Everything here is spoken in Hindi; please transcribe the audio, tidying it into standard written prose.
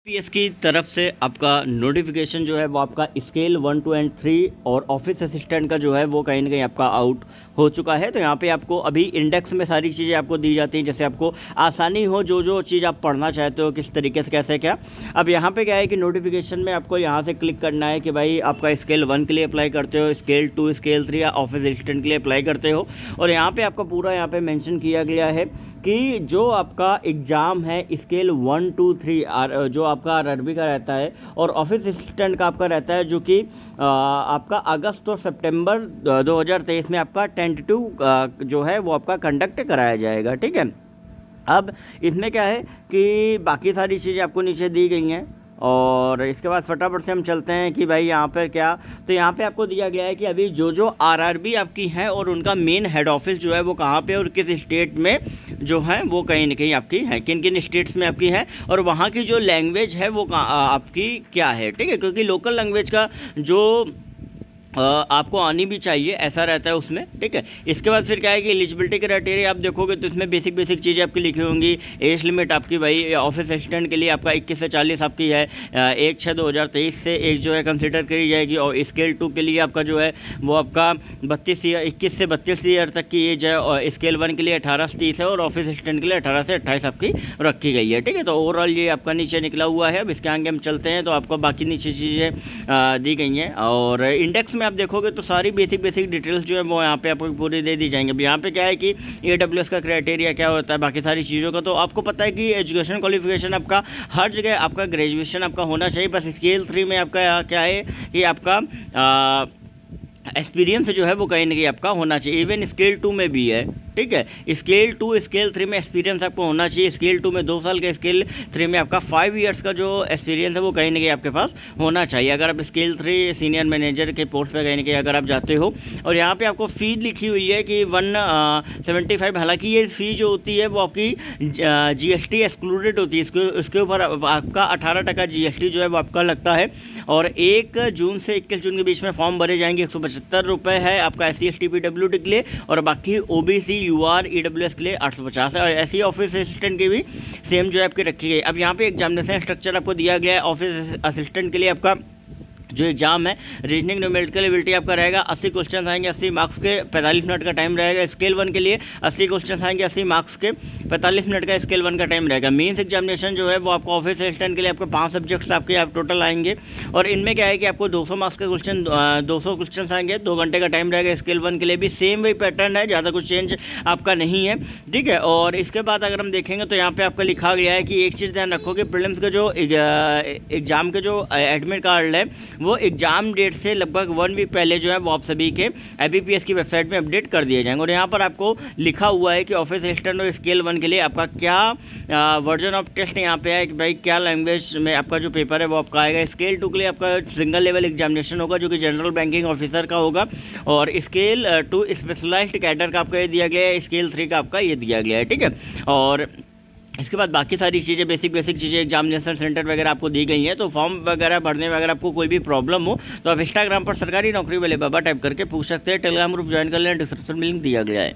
पीएस की तरफ से आपका नोटिफिकेशन जो है वो आपका स्केल 1, 2 एंड 3 और ऑफिस असिस्टेंट का जो है वो कहीं ना कहीं आपका आउट हो चुका है। तो यहाँ पे आपको अभी इंडेक्स में सारी चीज़ें आपको दी जाती हैं, जैसे आपको आसानी हो जो जो चीज़ आप पढ़ना चाहते हो किस तरीके से कैसे क्या। अब यहाँ पे क्या है कि नोटिफिकेशन में आपको यहाँ से क्लिक करना है कि भाई आपका स्केल 1 के लिए अप्लाई करते हो, स्केल 2, स्केल 3 या ऑफिस असिस्टेंट के लिए अप्लाई करते हो। और यहाँ पर आपका पूरा यहाँ पर मैंशन किया गया है कि जो आपका एग्ज़ाम है स्केल 1, 2, 3 जो आपका आरआरबी का रहता है और ऑफिस असिस्टेंट का आपका रहता है, जो कि आपका अगस्त और सितंबर 2023 में आपका टेंटेटिव जो है वो आपका कंडक्ट कराया जाएगा। ठीक है, अब इसमें क्या है कि बाकी सारी चीज़ें आपको नीचे दी गई हैं और इसके बाद फटाफट से हम चलते हैं कि भाई यहाँ पर क्या। तो यहाँ पे आपको दिया गया है कि अभी जो आरआरबी आपकी है और उनका मेन हेड ऑफिस जो है वो कहाँ पे और किस स्टेट में जो है वो कहीं ना कहीं आपकी है, किन किन स्टेट्स में आपकी है और वहाँ की जो लैंग्वेज है वो आपकी क्या है। ठीक है, क्योंकि लोकल लैंग्वेज का जो आपको आनी भी चाहिए ऐसा रहता है उसमें। ठीक है, इसके बाद फिर क्या है कि एलिजिबिलिटी क्राइटेरिया आप देखोगे तो इसमें बेसिक चीज़ें आपकी लिखी होंगी। एज लिमिट आपकी भाई ऑफिस असिस्टेंट के लिए आपका 21 से 40 आपकी है, 1/6/2023 से एज जो है कंसिडर करी जाएगी। और स्केल 2 के लिए आपका जो है वो आपका 21 से 32 ईयर तक की एज है। और स्केल 1 के लिए 18 से 30 है और ऑफिस असिस्टेंट के लिए 18 से 28 आपकी रखी गई है। ठीक है, तो ओवरऑल ये आपका नीचे निकला हुआ है। अब इसके आगे हम चलते हैं तो आपको बाकी नीचे चीज़ें दी गई हैं और इंडेक्स आप देखोगे तो सारी बेसिक डिटेल्स जो है वो यहाँ पे आपको पूरी दे दी जाएंगे। अब यहाँ पे क्या है कि AWS का क्राइटेरिया क्या होता है, बाकी सारी चीज़ों का तो आपको पता है कि एजुकेशन क्वालिफिकेशन आपका हर जगह आपका ग्रेजुएशन आपका होना चाहिए। बस स्केल 3 में आपका क्या है कि आपका एक्सपीरियंस जो है वो कहीं ना कहीं आपका होना चाहिए। इवन स्केल 2 में भी है। ठीक है, स्केल 2 स्केल 3 में एक्सपीरियंस आपको होना चाहिए। स्केल 2 में 2 साल का, स्केल 3 में आपका 5 ईयर्स का जो एक्सपीरियंस है वो कहीं ना कहीं आपके पास होना चाहिए अगर आप स्केल 3 सीनियर मैनेजर के पोस्ट पे कहीं ना कहीं अगर आप जाते हो। और यहाँ पे आपको फ़ी लिखी हुई है कि 175। हालांकि ये फ़ी जो होती है वो आपकी GST एक्सक्लूडेड होती है, इसके ऊपर आपका 18% GST जो है वो आपका लगता है। और 1 जून से 21 जून के बीच में फॉर्म भरे जाएंगे। 175 रुपये है आपका SC ST PWD के लिए और बाकी OBC UR EWS के लिए 850 है। और ऐसी ऑफिस असिस्टेंट की भी सेम जो है आपकी रखी गई। अब यहाँ पे एग्जामिनेशन स्ट्रक्चर आपको दिया गया है। ऑफिस असिस्टेंट के लिए आपका जो एग्जाम है रीजनिंग न्यूमेरिकल एबिलिटी आपका रहेगा। 80 क्वेश्चन आएंगे, 80 मार्क्स के, 45 मिनट का टाइम रहेगा। स्केल 1 के लिए 80 क्वेश्चन आएंगे, 80 मार्क्स के, 45 मिनट का स्केल 1 का टाइम रहेगा। मेंस एग्जामिनेशन जो है वो आपको ऑफिस असिस्टेंट के लिए आपको 5 सब्जेक्ट्स आपके आप टोटल आएंगे और इनमें क्या है कि आपको 200 मार्क्स के क्वेश्चन 200 क्वेश्चन आएंगे, 2 घंटे का टाइम रहेगा। स्केल 1 के लिए भी सेम वही पैटर्न है, ज़्यादा कुछ चेंज आपका नहीं है। ठीक है, और इसके बाद अगर हम देखेंगे तो यहाँ पर आपका लिखा गया है कि एक चीज़ ध्यान रखो कि प्रीलिम्स का जो एग्ज़ाम के जो एडमिट कार्ड है वो एग्जाम डेट से लगभग 1 वीक पहले जो है वो आप सभी के IBPS की वेबसाइट में अपडेट कर दिए जाएंगे। और यहाँ पर आपको लिखा हुआ है कि ऑफिस असिस्टेंट और स्केल 1 के लिए आपका क्या वर्जन ऑफ टेस्ट यहाँ पे है कि भाई क्या लैंग्वेज में आपका जो पेपर है वो आपका आएगा। स्केल 2 के लिए आपका सिंगल लेवल एग्जामिनेशन होगा जो कि जनरल बैंकिंग ऑफिसर का होगा और स्केल 2 स्पेशलाइज्ड कैडर का आपका ये दिया गया है। स्केल 3 का आपका ये दिया गया है। ठीक है, और इसके बाद बाकी सारी चीज़ें बेसिक चीज़ें एग्जामिनेशन सेंटर वगैरह आपको दी गई हैं। तो फॉर्म वगैरह भरने में अगर आपको कोई भी प्रॉब्लम हो तो आप इंस्टाग्राम पर सरकारी नौकरी वाले बाबा टाइप करके पूछ सकते हैं। टेलीग्राम ग्रुप ज्वाइन कर लें, डिस्क्रिप्शन में लिंक दिया गया है।